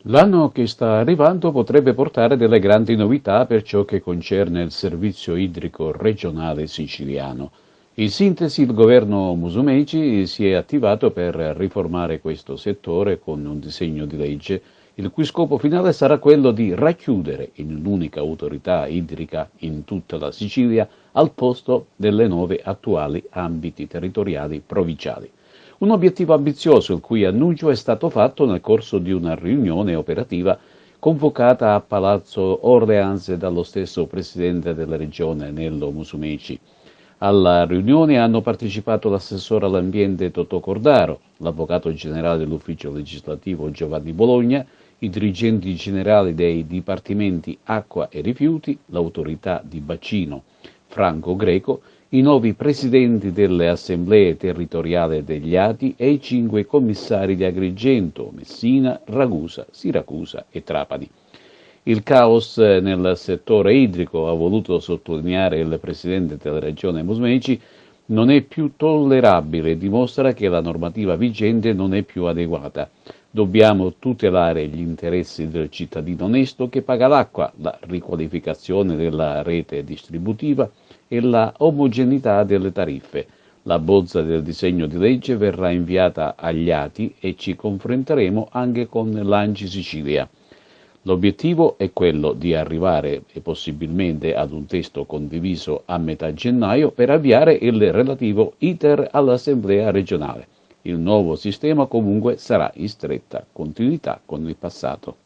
L'anno che sta arrivando potrebbe portare delle grandi novità per ciò che concerne il servizio idrico regionale siciliano. In sintesi, il governo Musumeci si è attivato per riformare questo settore con un disegno di legge il cui scopo finale sarà quello di racchiudere in un'unica autorità idrica in tutta la Sicilia al posto delle 9 attuali ambiti territoriali provinciali. Un obiettivo ambizioso il cui annuncio è stato fatto nel corso di una riunione operativa convocata a Palazzo Orleans dallo stesso presidente della regione Nello Musumeci. Alla riunione hanno partecipato l'assessore all'ambiente Totò Cordaro, l'avvocato generale dell'ufficio legislativo Giovanni Bologna, i dirigenti generali dei dipartimenti acqua e rifiuti, l'autorità di bacino Franco Greco, i nuovi presidenti delle assemblee territoriali degli Ati e i 5 commissari di Agrigento, Messina, Ragusa, Siracusa e Trapani. Il caos nel settore idrico, ha voluto sottolineare il presidente della regione Musumeci, non è più tollerabile e dimostra che la normativa vigente non è più adeguata. Dobbiamo tutelare gli interessi del cittadino onesto che paga l'acqua, la riqualificazione della rete distributiva e la omogeneità delle tariffe. La bozza del disegno di legge verrà inviata agli ati e ci confronteremo anche con l'ANCI Sicilia. L'obiettivo è quello di arrivare possibilmente ad un testo condiviso a metà gennaio per avviare il relativo iter all'Assemblea regionale. Il nuovo sistema comunque sarà in stretta continuità con il passato.